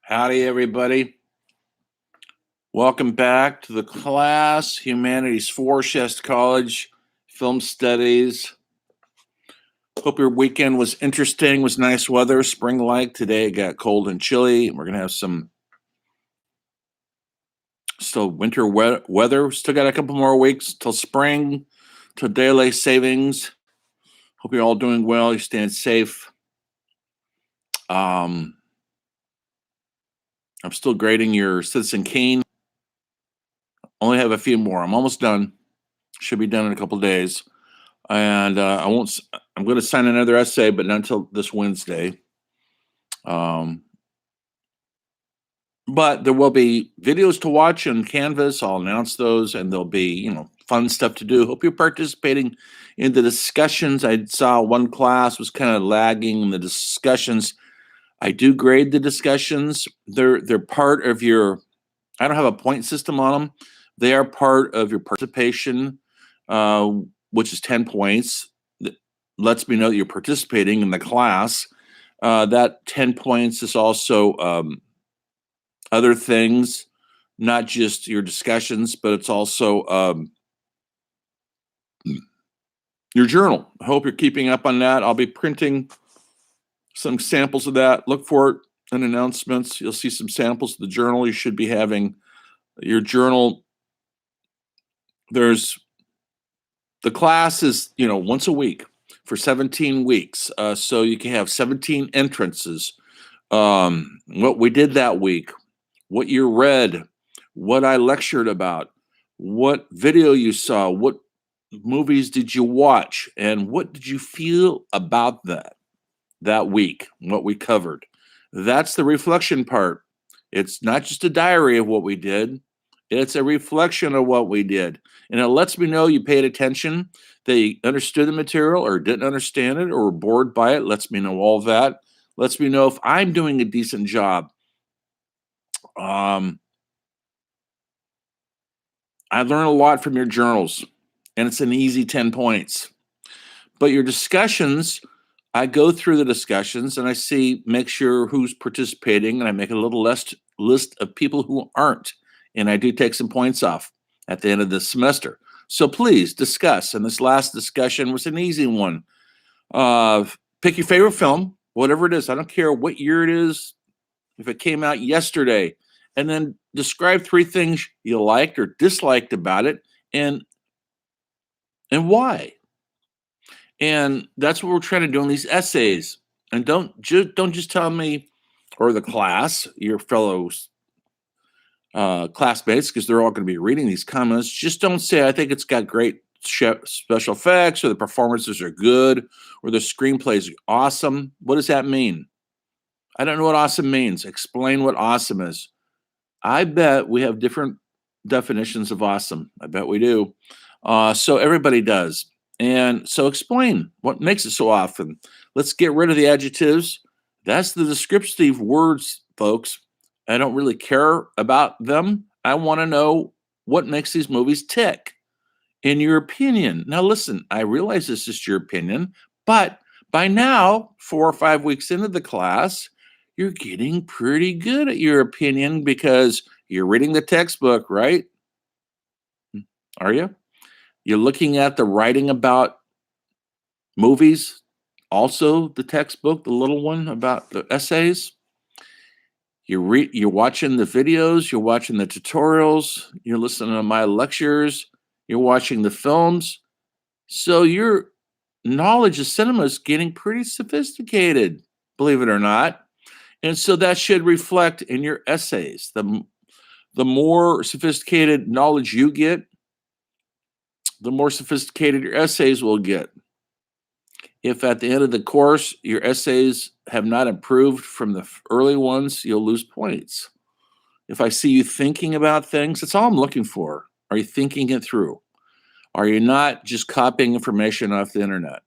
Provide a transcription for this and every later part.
Howdy, everybody. Welcome back to the class, Humanities 4, Shasta College, Film Studies. Hope your weekend was interesting, was nice weather, spring-like. Today it got cold and chilly. We're going to have some still winter weather. Still got a couple more weeks till spring, till daylight savings. Hope you're all doing well. You're staying safe. I'm still grading your Citizen Kane. Only have a few more. I'm almost done. Should be done in a couple days. And I'm going to sign another essay, but not until this Wednesday. But there will be videos to watch on Canvas. I'll announce those, and there'll be, fun stuff to do. Hope you're participating in the discussions. I saw one class was kind of lagging in the discussions. I do grade the discussions. They're part of your, I don't have a point system on them. They are part of your participation, which is 10 points. That lets me know that you're participating in the class. That 10 points is also other things, not just your discussions, but it's also your journal. I hope you're keeping up on that. I'll be printing some samples of that. Look for it in announcements. You'll see some samples of the journal. You should be having your journal. There's the class is, once a week for 17 weeks. So you can have 17 entrances. What we did that week, what you read, what I lectured about, what video you saw, what movies did you watch, and what did you feel about that week, what we covered. That's the reflection part. It's not just a diary of what we did. It's a reflection of what we did. And it lets me know you paid attention, that you understood the material or didn't understand it or were bored by it. Lets me know all that. Lets me know if I'm doing a decent job. I learned a lot from your journals, and it's an easy 10 points. But your discussions, I go through the discussions and I make sure who's participating, and I make a little list of people who aren't. And I do take some points off at the end of the semester. So please discuss. And this last discussion was an easy one. Pick your favorite film, whatever it is. I don't care what year it is, if it came out yesterday. And then describe 3 things you liked or disliked about it and why. And that's what we're trying to do in these essays. And don't just tell me, or the class, your fellows, classmates, because they're all going to be reading these comments. Just don't say, I think it's got great special effects, or the performances are good, or the screenplay is awesome. What does that mean? I don't know what awesome means. Explain what awesome is. I bet we have different definitions of awesome. I bet we do. So everybody does. And so explain what makes it so awesome. Let's get rid of the adjectives. That's the descriptive words, folks. I don't really care about them. I want to know what makes these movies tick, in your opinion. Now, listen, I realize this is your opinion, but by now, 4 or 5 weeks into the class, you're getting pretty good at your opinion because you're reading the textbook, right? Are you? You're looking at the writing about movies, also the textbook, the little one about the essays. You're watching the videos, you're watching the tutorials, you're listening to my lectures, you're watching the films. So your knowledge of cinema is getting pretty sophisticated, believe it or not. And so that should reflect in your essays. The more sophisticated knowledge you get, the more sophisticated your essays will get. If at the end of the course, your essays have not improved from the early ones, you'll lose points. If I see you thinking about things, that's all I'm looking for. Are you thinking it through? Are you not just copying information off the internet?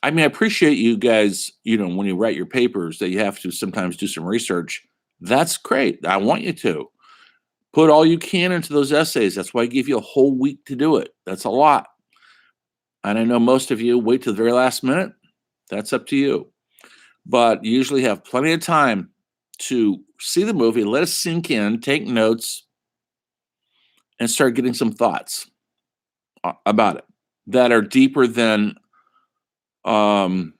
I mean, I appreciate you guys, when you write your papers, that you have to sometimes do some research. That's great. I want you to. Put all you can into those essays. That's why I give you a whole week to do it. That's a lot. And I know most of you wait till the very last minute. That's up to you. But you usually have plenty of time to see the movie, let it sink in, take notes, and start getting some thoughts about it that are deeper than um,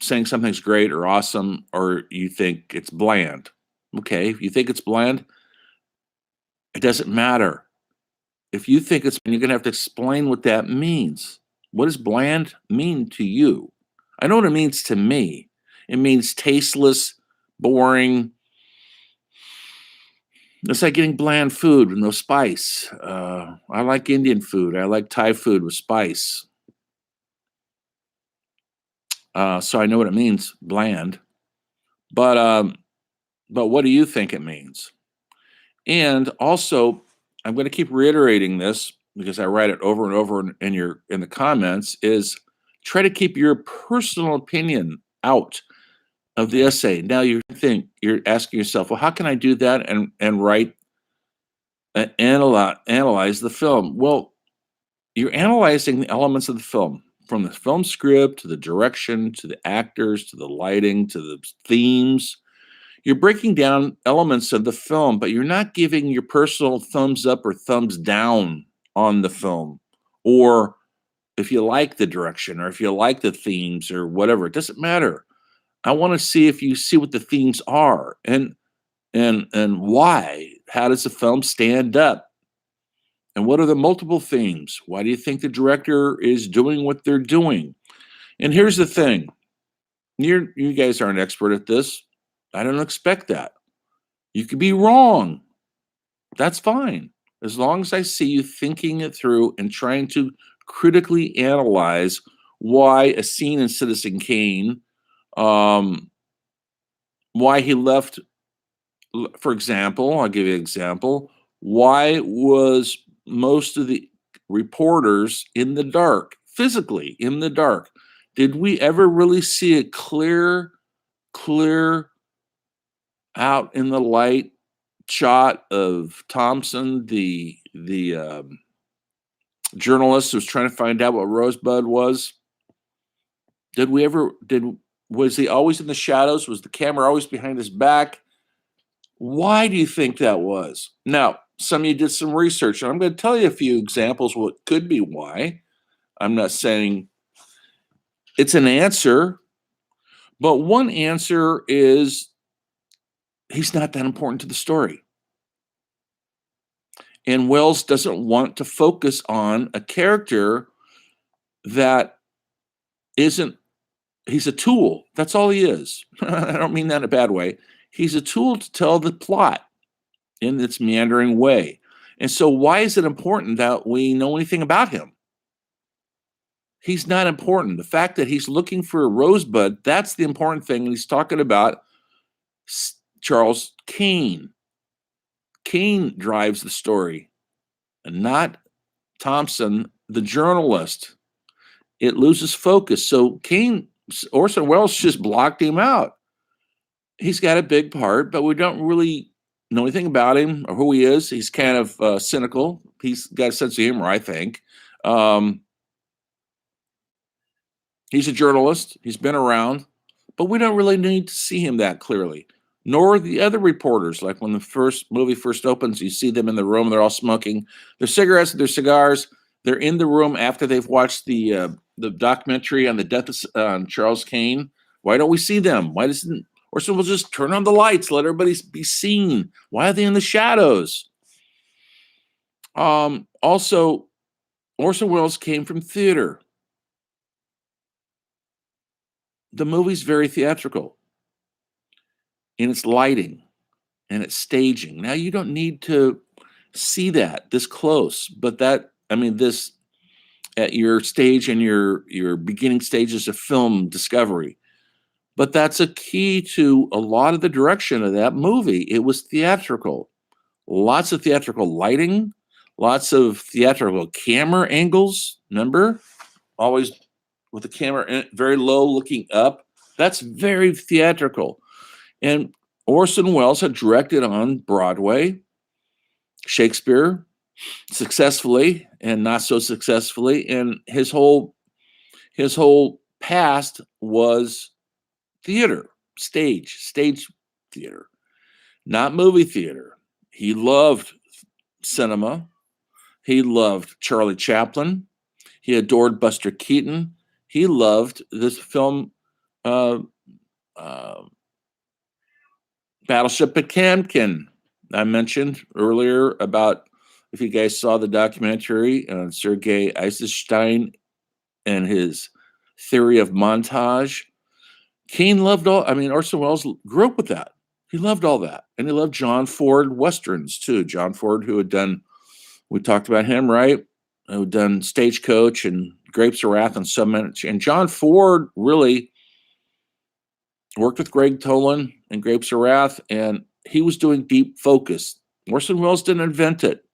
saying something's great or awesome, or you think it's bland. Okay, if you think it's bland, it doesn't matter. If you think it's, you're going to have to explain what that means. What does bland mean to you? I know what it means to me. It means tasteless, boring. It's like getting bland food with no spice. I like Indian food. I like Thai food with spice. So I know what it means, bland. But what do you think it means? And also, I'm going to keep reiterating this because I write it over and over in the comments. Is try to keep your personal opinion out of the essay. Now you're asking yourself, well, how can I do that and write analyze the film? Well, you're analyzing the elements of the film, from the film script to the direction to the actors to the lighting to the themes. You're breaking down elements of the film, but you're not giving your personal thumbs up or thumbs down on the film, or if you like the direction or if you like the themes or whatever. It doesn't matter. I want to see if you see what the themes are and why. How does the film stand up? And what are the multiple themes? Why do you think the director is doing what they're doing? And here's the thing. You guys aren't expert at this. I don't expect that. You could be wrong. That's fine. As long as I see you thinking it through and trying to critically analyze why a scene in Citizen Kane, why he left, for example, I'll give you an example. Why was most of the reporters in the dark, physically in the dark? Did we ever really see a clear out in the light shot of Thompson, the journalist who was trying to find out what Rosebud was? Was he always in the shadows? Was the camera always behind his back? Why do you think that was? Now, some of you did some research, and I'm going to tell you a few examples what could be why. I'm not saying it's an answer, but one answer is he's not that important to the story. And Wells doesn't want to focus on a character that isn't, he's a tool. That's all he is. I don't mean that in a bad way. He's a tool to tell the plot in its meandering way. And so why is it important that we know anything about him? He's not important. The fact that he's looking for a Rosebud, that's the important thing. And he's talking about Charles Kane. Kane drives the story, and not Thompson, the journalist. It loses focus. So Orson Welles just blocked him out. He's got a big part, but we don't really know anything about him or who he is. He's kind of cynical. He's got a sense of humor, I think. He's a journalist. He's been around, but we don't really need to see him that clearly, nor the other reporters. Like when the movie first opens, you see them in the room. They're all smoking their cigarettes and their cigars. They're in the room after they've watched the documentary on the death of Charles Kane. Why don't we see them? Why doesn't Orson will just turn on the lights, let everybody be seen? Why are they in the shadows? Also, Orson Welles came from theater. The movie's very theatrical in its lighting and its staging. Now, you don't need to see that this close, but this at your stage and your beginning stages of film discovery. But that's a key to a lot of the direction of that movie. It was theatrical. Lots of theatrical lighting, lots of theatrical camera angles. Remember? Always with the camera very low looking up. That's very theatrical. And Orson Welles had directed on Broadway, Shakespeare, successfully and not so successfully. And his whole past was theater. stage theater, not movie theater. He loved cinema. He loved Charlie Chaplin. He adored Buster Keaton. He loved this film, uh, uh, Battleship Potemkin. I mentioned earlier about, if you guys saw the documentary on Sergei Eisenstein and his theory of montage. Kane loved Orson Welles grew up with that. He loved all that. And he loved John Ford Westerns too. John Ford, who had done, we talked about him, right? Who had done Stagecoach and Grapes of Wrath and so many. And John Ford really worked with Greg Toland and Grapes of Wrath, and he was doing deep focus. Orson Welles didn't invent it,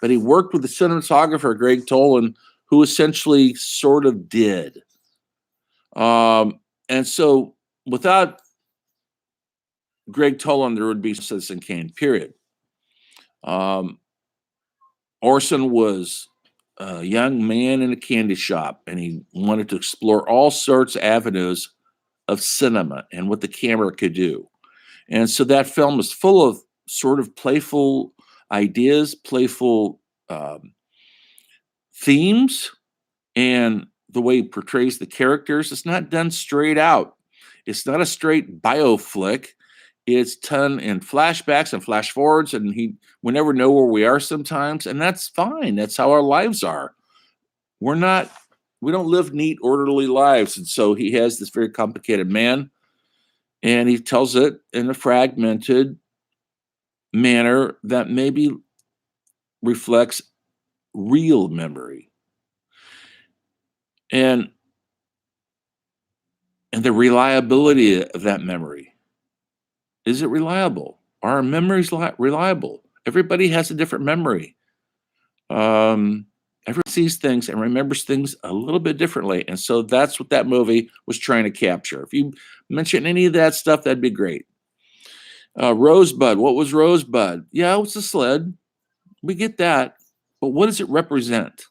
but he worked with the cinematographer, Greg Toland, who essentially sort of did. And so without Greg Toland, there would be Citizen Kane, period. Orson was a young man in a candy shop, and he wanted to explore all sorts of avenues of cinema and what the camera could do. And so that film is full of sort of playful ideas, playful themes, and the way he portrays the characters. It's not done straight out. It's not a straight bio flick. It's done in flashbacks and flash forwards, and we never know where we are sometimes, and that's fine. That's how our lives are. We don't live neat, orderly lives. And so he has this very complicated man, and he tells it in a fragmented manner that maybe reflects real memory. And the reliability of that memory. Is it reliable? Are our memories reliable? Everybody has a different memory. Everyone sees things and remembers things a little bit differently. And so that's what that movie was trying to capture. If you mention any of that stuff, that'd be great. Rosebud. What was Rosebud? Yeah, it was a sled. We get that. But what does it represent?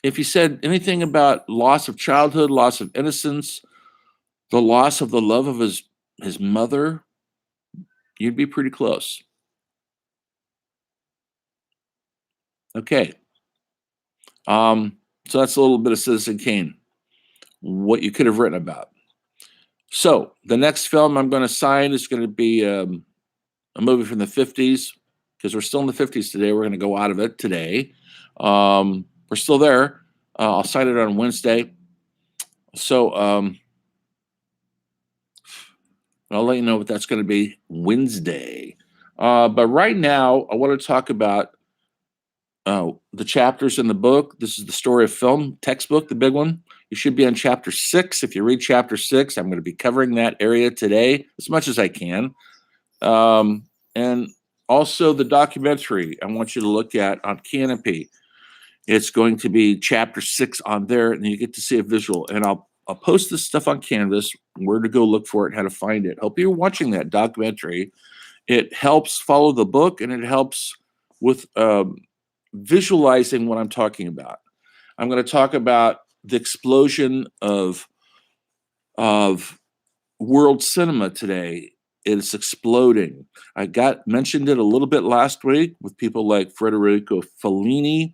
If you said anything about loss of childhood, loss of innocence, the loss of the love of his mother, you'd be pretty close. Okay. So that's a little bit of Citizen Kane, what you could have written about. So the next film I'm going to sign is going to be a movie from the 50s, because we're still in the 50s today. We're going to go out of it today. We're still there. I'll sign it on Wednesday. So I'll let you know what that's going to be Wednesday. But right now, I want to talk about the chapters in the book. This is the story of film textbook, the big one. You should be on chapter 6. If you read chapter 6, I'm going to be covering that area today as much as I can. And also the documentary I want you to look at on Canopy. It's going to be chapter 6 on there, and you get to see a visual. And I'll post this stuff on Canvas, where to go look for it, how to find it. Hope you're watching that documentary. It helps follow the book, and it helps with visualizing what I'm talking about. I'm going to talk about the explosion of world cinema today. It's exploding. I mentioned it a little bit last week with people like Federico Fellini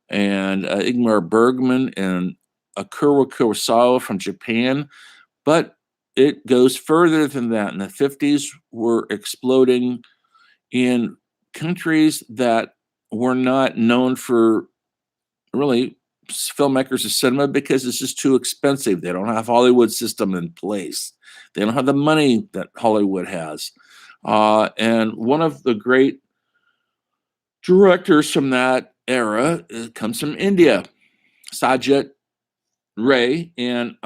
and Ingmar Bergman and Akira Kurosawa from Japan. But it goes further than that. In the 50s, we're exploding in countries that were not known for really filmmakers of cinema, because it's just too expensive. They don't have Hollywood system in place. They don't have the money that Hollywood has. And one of the great directors from that era comes from India, Sajid Ray, and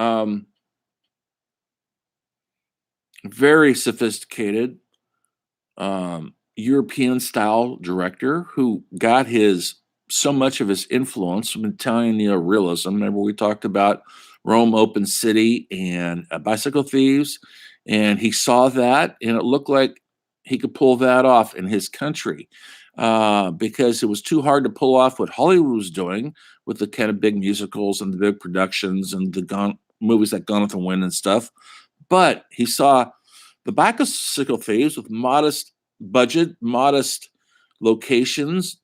very sophisticated European style director who got so much of his influence from Italian Neorealism. Remember, we talked about Rome Open City and Bicycle Thieves, and he saw that, and it looked like he could pull that off in his country, because it was too hard to pull off what Hollywood was doing with the kind of big musicals and the big productions and the movies like Gone with the Wind and stuff. But he saw the bicycle thieves with modest budget, modest locations,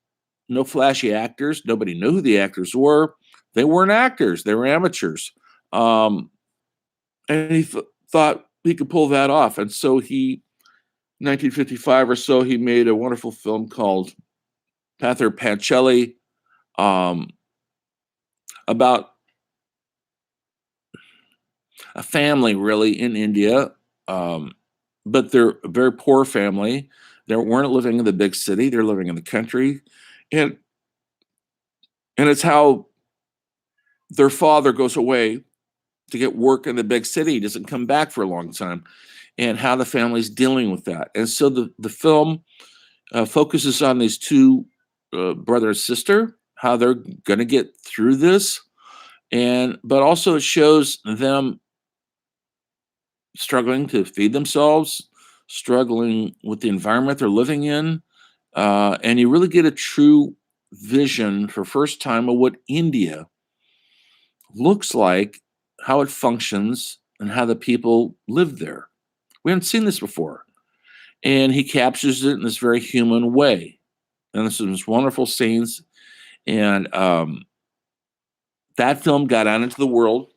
no flashy actors. Nobody knew who the actors were. They weren't actors, they were amateurs. And he thought he could pull that off. And so 1955 or so, he made a wonderful film called Panther Panceli, about a family really in India, but they're a very poor family. They weren't living in the big city; they're living in the country, and it's how their father goes away to get work in the big city. He doesn't come back for a long time, and how the family's dealing with that. And so the film focuses on these two brother and sister, how they're going to get through this, but also it shows them struggling to feed themselves, struggling with the environment they're living in, and you really get a true vision for first time of what India looks like, how it functions, and how the people live there. We haven't seen this before, and he captures it in this very human way. And there's some wonderful scenes, and that film got out into the world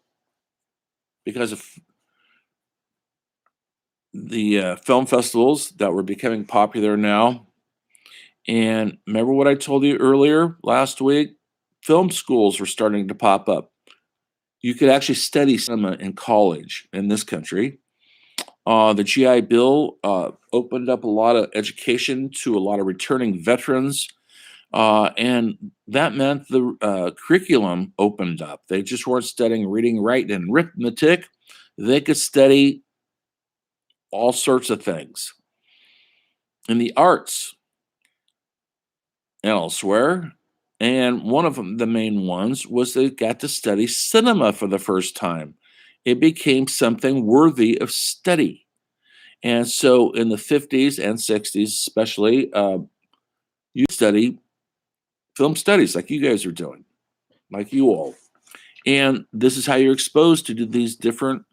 because of the film festivals that were becoming popular now. And remember what I told you earlier last week? Film schools were starting to pop up. You could actually study cinema in college in this country. The GI Bill opened up a lot of education to a lot of returning veterans. And that meant the curriculum opened up. They just weren't studying reading, writing, and arithmetic. They could study all sorts of things. In the arts, and elsewhere. And one of them, the main ones, was they got to study cinema for the first time. It became something worthy of study. And so in the 50s and 60s, especially, you study film studies like you guys are doing, like you all. And this is how you're exposed to these different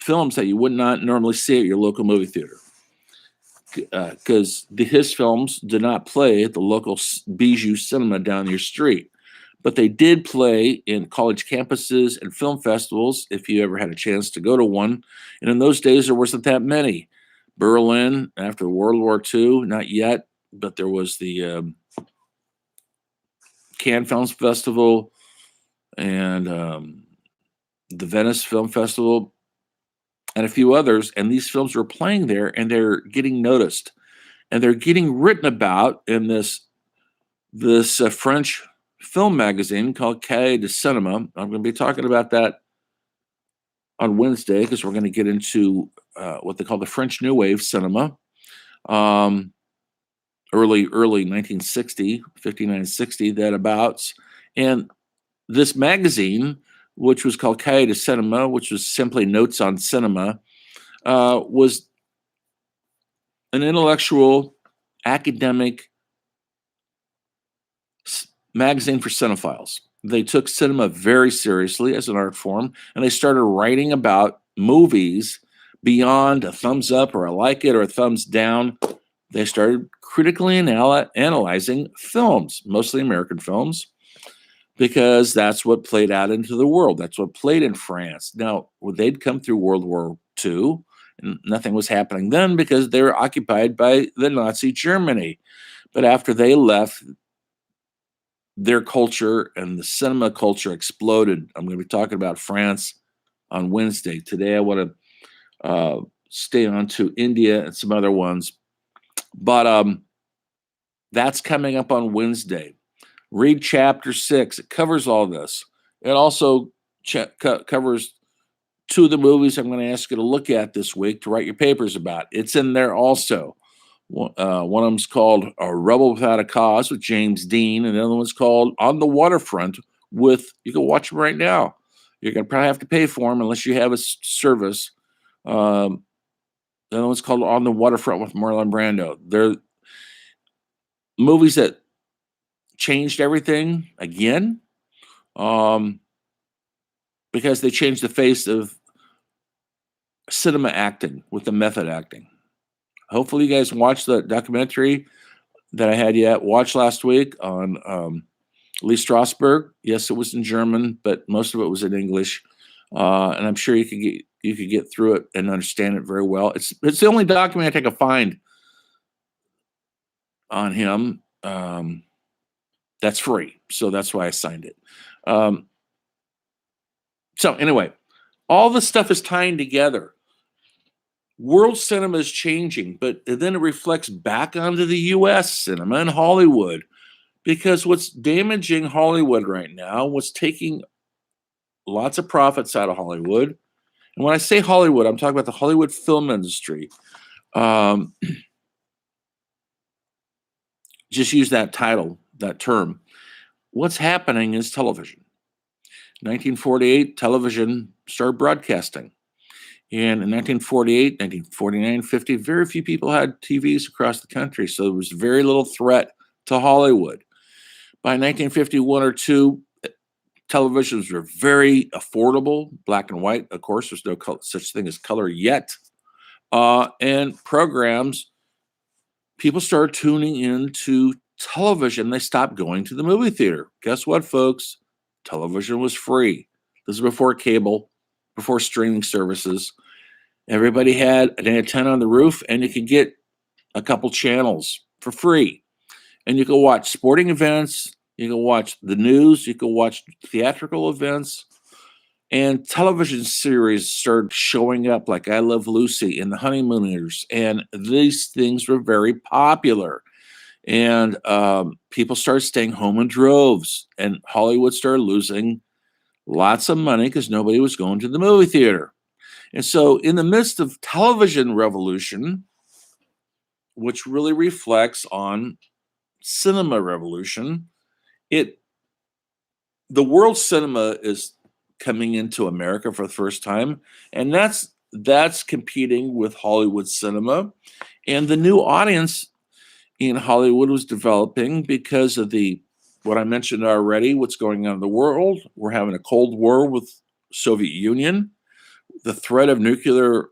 films that you would not normally see at your local movie theater. Because his films did not play at the local bijou cinema down your street, but they did play in college campuses and film festivals if you ever had a chance to go to one. And in those days, there wasn't that many. Berlin, after World War II, not yet, but there was the Cannes Film Festival and the Venice Film Festival and a few others. And these films were playing there and they're getting noticed. And they're getting written about in this French film magazine called Cahiers de Cinema. I'm going to be talking about that on Wednesday because we're going to get into what they call the French New Wave cinema, early 1960, 59, 60, that abouts. And this magazine, which was called Cahiers de Cinema, which was simply notes on cinema, was an intellectual, academic magazine for cinephiles. They took cinema very seriously as an art form, and they started writing about movies beyond a thumbs up or I like it or a thumbs down. They started critically analyzing films, mostly American films, because that's what played out into the world. That's what played in France. Now, they'd come through World War II, and nothing was happening then because they were occupied by the Nazi Germany. But after they left, their culture and the cinema culture exploded. I'm going to be talking about France on Wednesday. Today, I want to stay on to India and some other ones. But that's coming up on Wednesday. Read chapter 6. It covers all this. It also covers two of the movies I'm going to ask you to look at this week to write your papers about. It's in there also. One of them's called A Rebel Without a Cause with James Dean, and the other one's called On the Waterfront you can watch them right now. You're going to probably have to pay for them unless you have a service. The other one's called On the Waterfront with Marlon Brando. They're movies that changed everything again, because they changed the face of cinema acting, with the method acting. Hopefully, you guys watched the documentary that I had yet watched last week on Lee Strasberg. Yes, it was in German, but most of it was in English, and I'm sure you could get through it and understand it very well. It's the only documentary I could find on him that's free, so that's why I signed it. So anyway, all this stuff is tying together. World cinema is changing, but then it reflects back onto the U.S. cinema and Hollywood. Because what's damaging Hollywood right now, what's taking lots of profits out of Hollywood, and when I say Hollywood, I'm talking about the Hollywood film industry. Just use that title, that term. What's happening is television. 1948, television started broadcasting. And in 1948, 1949, 50, very few people had TVs across the country. So there was very little threat to Hollywood. By 1951 or two, televisions were very affordable, black and white. Of course, there's no such thing as color yet. And programs, people started tuning into television. They stopped going to the movie theater. Guess what, folks? Television was free. This is before cable, before streaming services. Everybody had an antenna on the roof, and you could get a couple channels for free. And you could watch sporting events, you could watch the news, you could watch theatrical events. And television series started showing up like I Love Lucy and The Honeymooners. And these things were very popular. And people started staying home in droves. And Hollywood started losing lots of money because nobody was going to the movie theater. And so in the midst of television revolution, which really reflects on cinema revolution, the world cinema is coming into America for the first time, and that's competing with Hollywood cinema. And the new audience in Hollywood was developing because of what I mentioned already, what's going on in the world. We're having a Cold War with Soviet Union. The threat of nuclear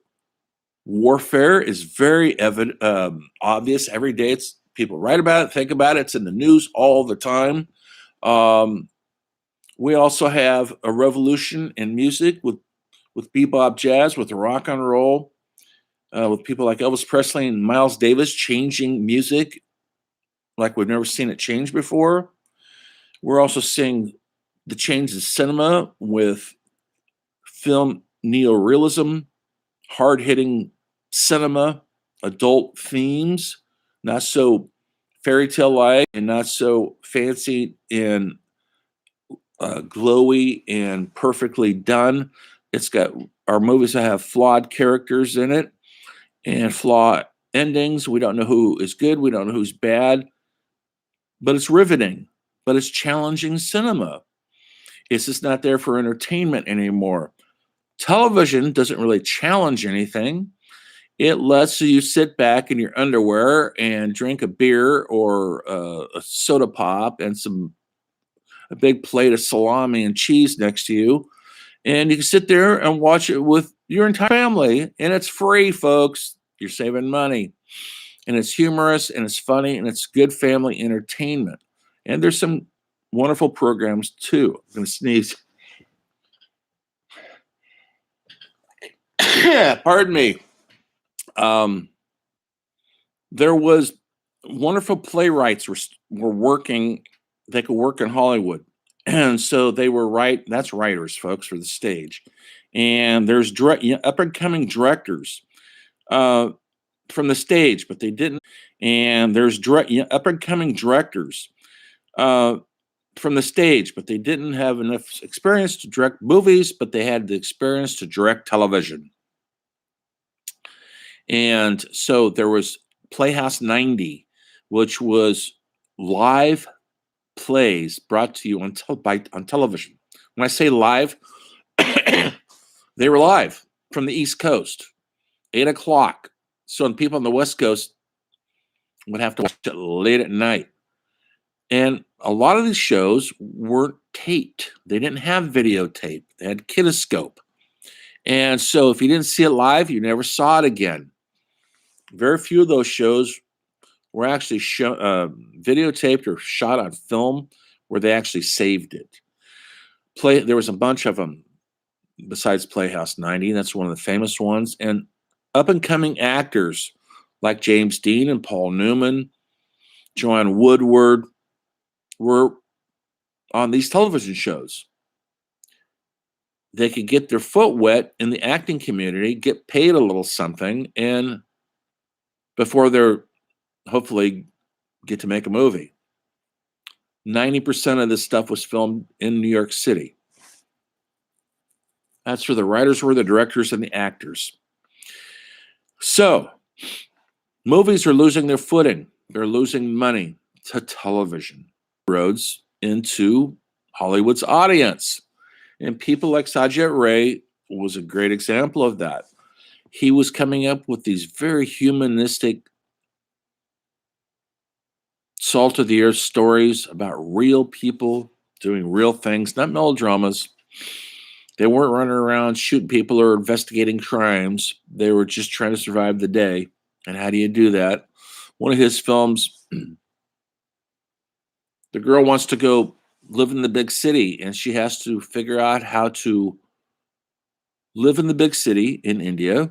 warfare is very obvious. Every day, people write about it, think about it. It's in the news all the time. We also have a revolution in music with bebop jazz, with rock and roll, with people like Elvis Presley and Miles Davis changing music like we've never seen it change before. We're also seeing the change in cinema with film neorealism, hard-hitting cinema, adult themes, not so fairy tale-like and not so fancy and glowy and perfectly done. It's got our movies that have flawed characters in it and flawed endings. We don't know who is good. We don't know who's bad. But it's riveting. But it's challenging cinema. It's just not there for entertainment anymore. Television doesn't really challenge anything. It lets you sit back in your underwear and drink a beer or a soda pop and a big plate of salami and cheese next to you. And you can sit there and watch it with your entire family. And it's free, folks. You're saving money. And it's humorous and it's funny and it's good family entertainment. And there's some wonderful programs too. I'm going to sneeze. Pardon me. There was wonderful playwrights were working. They could work in Hollywood, and so they were that's writers, folks, for the stage. And there's up and coming directors from the stage, but they didn't. And there's up and coming directors from the stage, but they didn't have enough experience to direct movies, but they had the experience to direct television. And so there was Playhouse 90, which was live plays brought to you on television. When I say live, they were live from the East Coast, 8 o'clock. So people on the West Coast would have to watch it late at night. And a lot of these shows weren't taped. They didn't have videotape. They had Kinescope. And so if you didn't see it live, you never saw it again. Very few of those shows were actually videotaped or shot on film where they actually saved it. There was a bunch of them besides Playhouse 90. That's one of the famous ones. And up and coming actors like James Dean and Paul Newman, Joanne Woodward were on these television shows. They could get their foot wet in the acting community, get paid a little something, and before they're hopefully get to make a movie. 90% of this stuff was filmed in New York City. That's where the writers were, the directors, and the actors. So, movies are losing their footing. They're losing money to television. Roads into Hollywood's audience. And people like Satyajit Ray was a great example of that. He was coming up with these very humanistic, salt of the earth stories about real people doing real things, not melodramas. They weren't running around shooting people or investigating crimes. They were just trying to survive the day. And how do you do that? One of his films, the girl wants to go live in the big city, and she has to figure out how to live in the big city in India,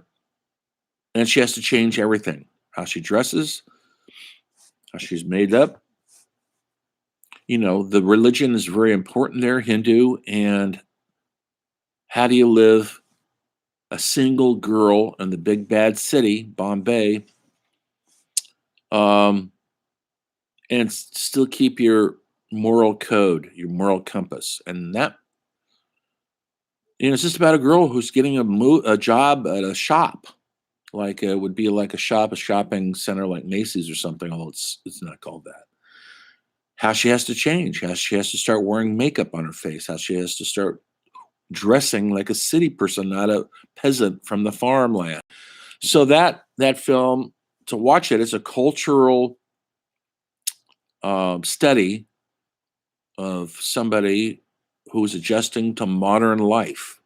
and she has to change everything. How she dresses, how she's made up. You know, the religion is very important there, Hindu, and how do you live a single girl in the big bad city, Bombay, and still keep your moral code, your moral compass. And that, it's just about a girl who's getting a job at a shop, like it would be like a shopping center like Macy's or something, although it's not called that. How she has to change, how she has to start wearing makeup on her face, how she has to start dressing like a city person, not a peasant from the farmland. So that film, to watch it, is a cultural study of somebody who is adjusting to modern life.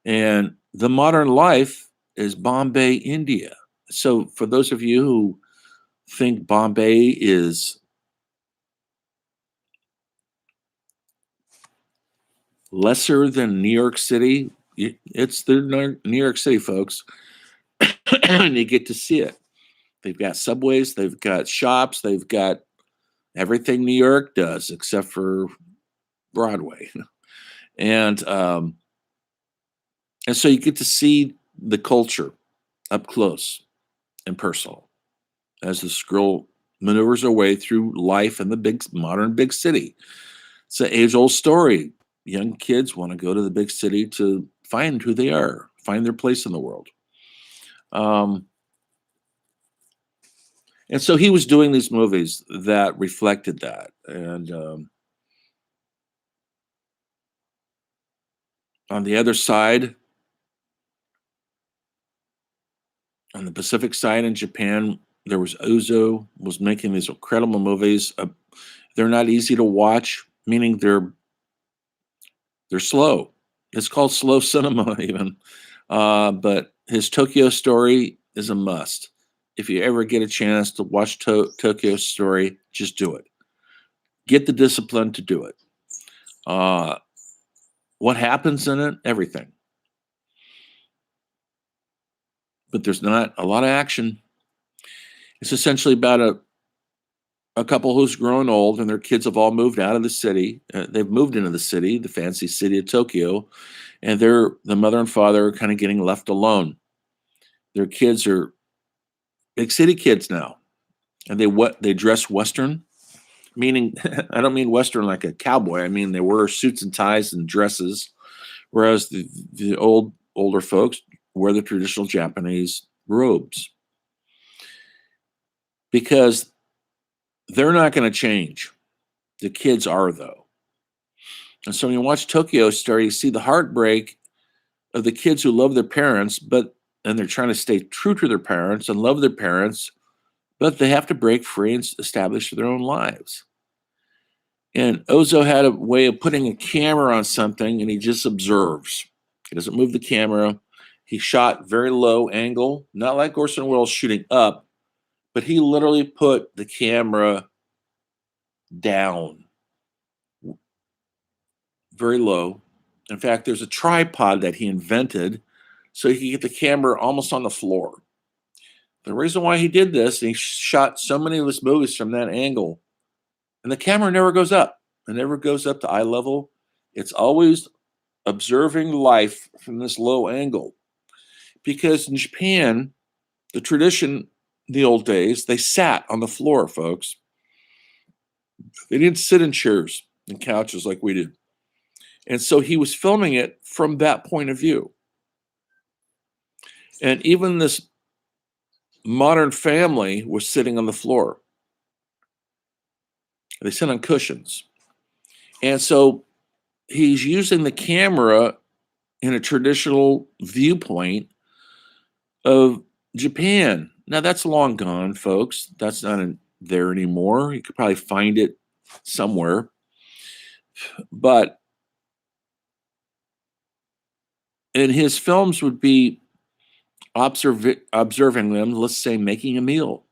And the modern life is Bombay, India. So for those of you who think Bombay is lesser than New York City, it's the New York City, folks. And you get to see it. They've got subways, they've got shops, they've got everything New York does except for Broadway. And so you get to see the culture up close and personal as this girl maneuvers her way through life in the modern big city. It's an age-old story. Young kids want to go to the big city to find who they are, find their place in the world. And so he was doing these movies that reflected that. And on the other side, on the Pacific side in Japan, there was Ozu was making these incredible movies. They're not easy to watch, meaning they're slow. It's called slow cinema even. But his Tokyo Story is a must. If you ever get a chance to watch Tokyo Story, just do it. Get the discipline to do it. What happens in it? Everything. But there's not a lot of action. It's essentially about a couple who's grown old and their kids have all moved out of the city. They've moved into the city, the fancy city of Tokyo, and the mother and father are kind of getting left alone. Their kids are big city kids now, and they dress Western, meaning I don't mean Western like a cowboy. I mean they wear suits and ties and dresses, whereas the older folks wear the traditional Japanese robes because they're not going to change. The kids are, though. And so when you watch Tokyo Story, you see the heartbreak of the kids who love their parents, and they're trying to stay true to their parents and love their parents, but they have to break free and establish their own lives. And Ozu had a way of putting a camera on something, and he just observes. He doesn't move the camera. He shot very low angle, not like Orson Welles shooting up, but he literally put the camera down very low. In fact, there's a tripod that he invented so he could get the camera almost on the floor. The reason why he did this, and he shot so many of his movies from that angle, and the camera never goes up. It never goes up to eye level. It's always observing life from this low angle. Because in Japan, the tradition, the old days, they sat on the floor, folks. They didn't sit in chairs and couches like we did. And so he was filming it from that point of view. And even this modern family was sitting on the floor. They sit on cushions. And so he's using the camera in a traditional viewpoint of Japan. Now, that's long gone, folks. That's not there anymore. You could probably find it somewhere. But in his films would be observing them, let's say, making a meal.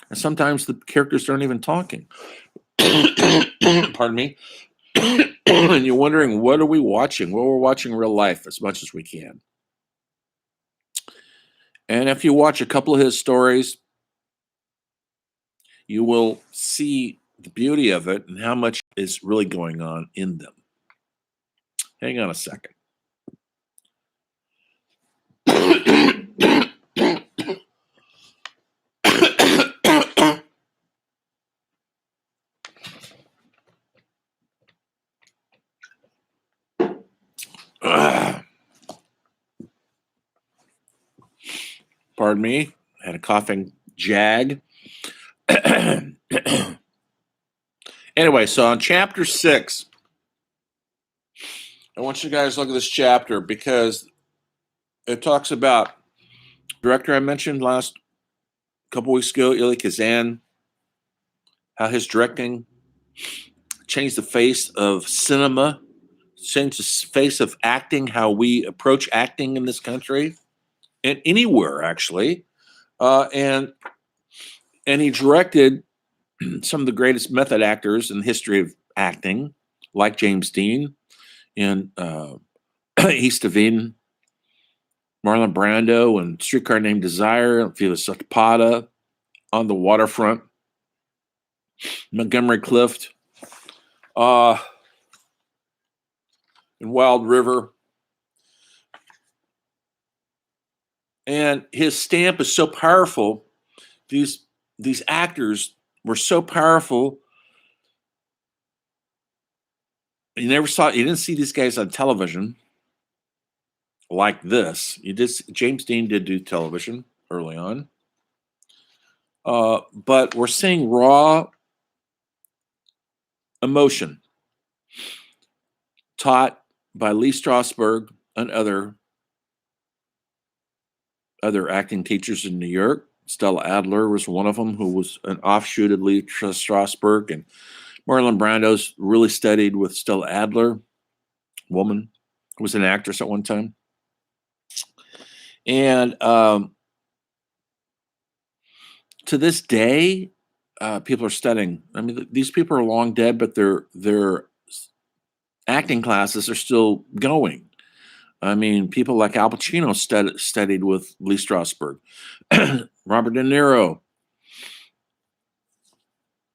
And sometimes the characters aren't even talking. Pardon me. And you're wondering, what are we watching? Well, we're watching real life as much as we can. And if you watch a couple of his stories, you will see the beauty of it and how much is really going on in them. Hang on a second. Pardon me. I had a coughing jag. Anyway, so on chapter 6, I want you guys to look at this chapter because it talks about director I mentioned last couple weeks ago, Elie Kazan, how his directing changed the face of cinema, changed the face of acting, how we approach acting in this country and anywhere, actually. And he directed some of the greatest method actors in the history of acting, like James Dean in East of Eden, Marlon Brando and Streetcar Named Desire, Felix Zapata, On the Waterfront, Montgomery Clift, and Wild River. And his stamp is so powerful. These actors were so powerful. You didn't see these guys on television like this. James Dean did do television early on. But we're seeing raw emotion taught by Lee Strasberg and other acting teachers in New York. Stella Adler was one of them, who was an offshoot of Lee Strasberg. And Marlon Brando's really studied with Stella Adler, woman who was an actress at one time. And to this day, people are studying. I mean, these people are long dead, but their acting classes are still going. I mean, people like Al Pacino studied with Lee Strasberg, Robert De Niro.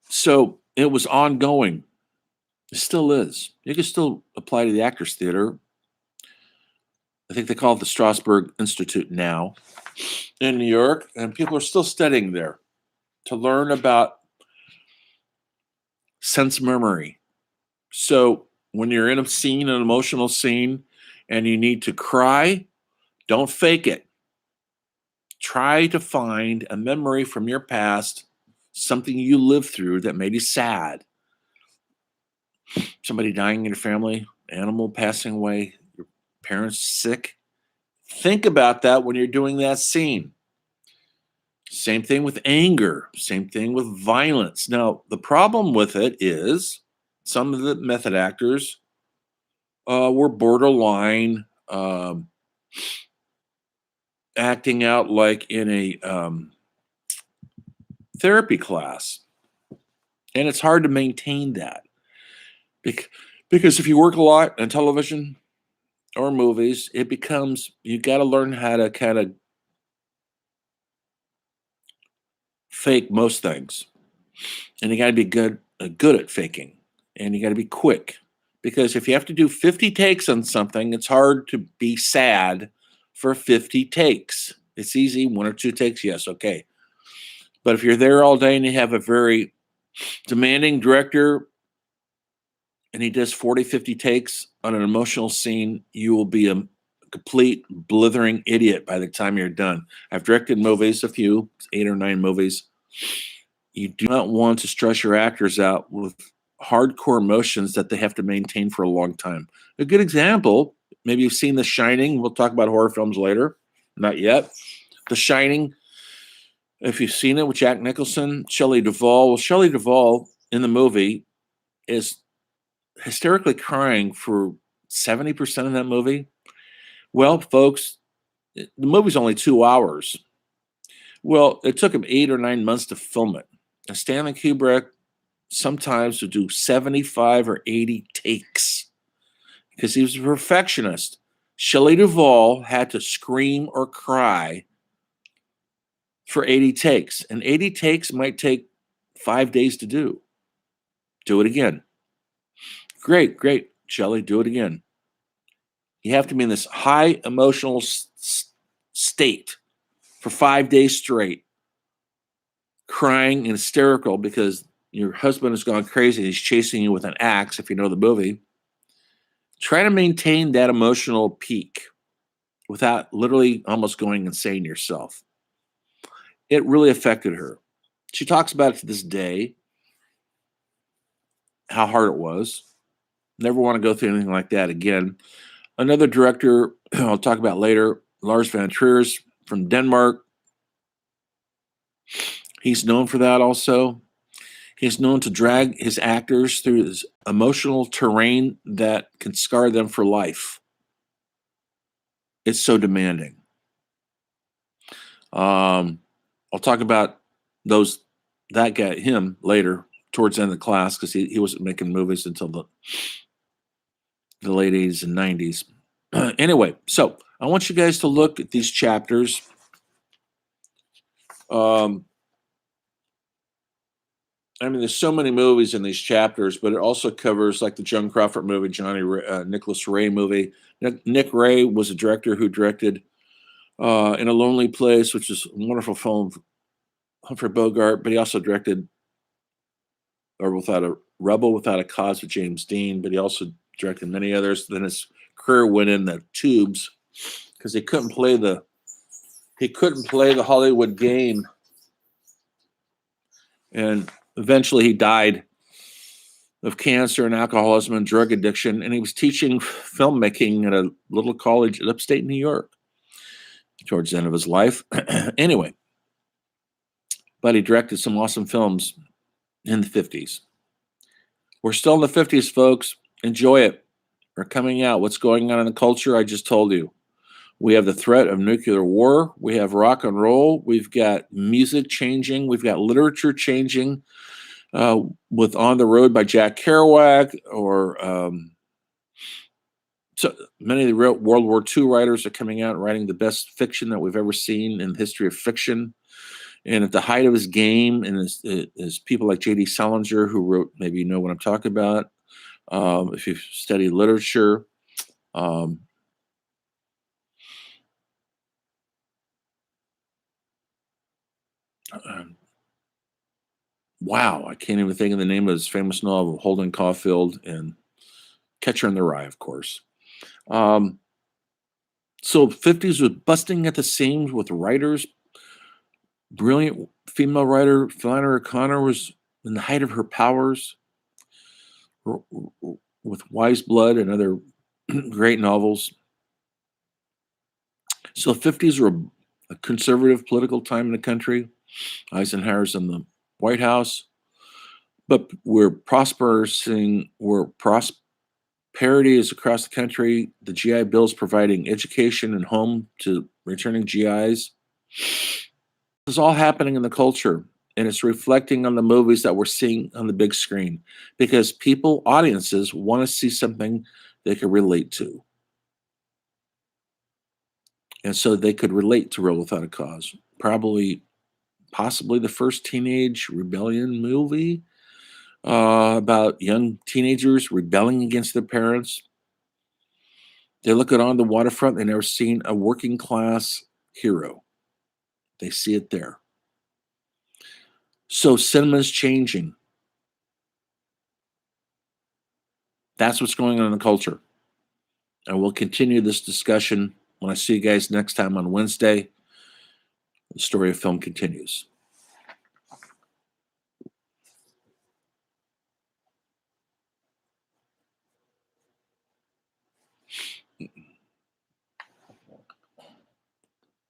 So it was ongoing. It still is. You can still apply to the Actors Theater. I think they call it the Strasberg Institute now in New York, and people are still studying there to learn about sense memory. So when you're in a scene, an emotional scene, and you need to cry, don't fake it. Try to find a memory from your past, something you lived through that made you sad. Somebody dying in your family, animal passing away, your parents sick. Think about that when you're doing that scene. Same thing with anger, same thing with violence. Now, the problem with it is some of the method actors were borderline acting out like in a therapy class. And it's hard to maintain that because if you work a lot on television or movies, it becomes you got to learn how to kind of fake most things, and you got to be good at faking, and you got to be quick because if you have to do 50 takes on something, it's hard to be sad for 50 takes. It's easy, one or two takes, yes, okay. But if you're there all day and you have a very demanding director and he does 40, 50 takes on an emotional scene, you will be a complete blithering idiot by the time you're done. I've directed movies, a few, 8 or 9 movies. You do not want to stress your actors out with hardcore emotions that they have to maintain for a long time. A good example, maybe you've seen The Shining. We'll talk about horror films later. Not yet. The Shining, if you've seen it with Jack Nicholson, Shelley Duvall. Well, Shelley Duvall in the movie is hysterically crying for 70% of that movie. Well, folks, the movie's only 2 hours. Well, it took him 8 or 9 months to film it. And Stanley Kubrick sometimes would do 75 or 80 takes because he was a perfectionist. Shelley Duvall had to scream or cry for 80 takes, and 80 takes might take 5 days to do. Do it again. Great, Shelley, do it again. You have to be in this high emotional state for 5 days straight, crying and hysterical because your husband has gone crazy. He's chasing you with an axe, if you know the movie. Try to maintain that emotional peak without literally almost going insane yourself. It really affected her. She talks about it to this day, how hard it was. Never want to go through anything like that again. Another director I'll talk about later, Lars Van Triers from Denmark. He's known for that also. He's known to drag his actors through this emotional terrain that can scar them for life. It's so demanding. I'll talk about that guy, him, later towards the end of the class because he wasn't making movies until the late 80s and 90s. Anyway, so I want you guys to look at these chapters. I mean, there's so many movies in these chapters, but it also covers like the Joan Crawford movie, Nicholas Ray movie. Nick Ray was a director who directed In a Lonely Place, which is a wonderful film, Humphrey Bogart, but he also directed Rebel Without a Cause with James Dean, but he also directed many others. Then his career went in the tubes because he couldn't play the Hollywood game, and eventually he died of cancer and alcoholism and drug addiction, and he was teaching filmmaking at a little college in upstate New York towards the end of his life. Anyway, but he directed some awesome films in the 50s. We're still in the 50s, folks. Enjoy it. We're coming out. What's going on in the culture? I just told you. We have the threat of nuclear war. We have rock and roll. We've got music changing. We've got literature changing with On the Road by Jack Kerouac, or so many of the World War II writers are coming out and writing the best fiction that we've ever seen in the history of fiction. And at the height of his game, and is people like J.D. Salinger, who wrote, maybe you know what I'm talking about, if you've studied literature. Wow, I can't even think of the name of his famous novel, Holden Caulfield and Catcher in the Rye, of course. So 50s was busting at the seams with writers. Brilliant female writer Flannery O'Connor was in the height of her powers with Wise Blood and other great novels. So the 50s were a conservative political time in the country. Eisenhower's in the White House, but we're prospering Parodies across the country. The GI Bill's providing education and home to returning GIs. This is all happening in the culture, and it's reflecting on the movies that we're seeing on the big screen because people, audiences, want to see something they can relate to. And so they could relate to Rebel Without a Cause. Possibly the first teenage rebellion movie about young teenagers rebelling against their parents. They look at on the waterfront, they never seen a working class hero. They see it there. So cinema's changing. That's what's going on in the culture. And we'll continue this discussion when I see you guys next time on Wednesday. The story of film continues.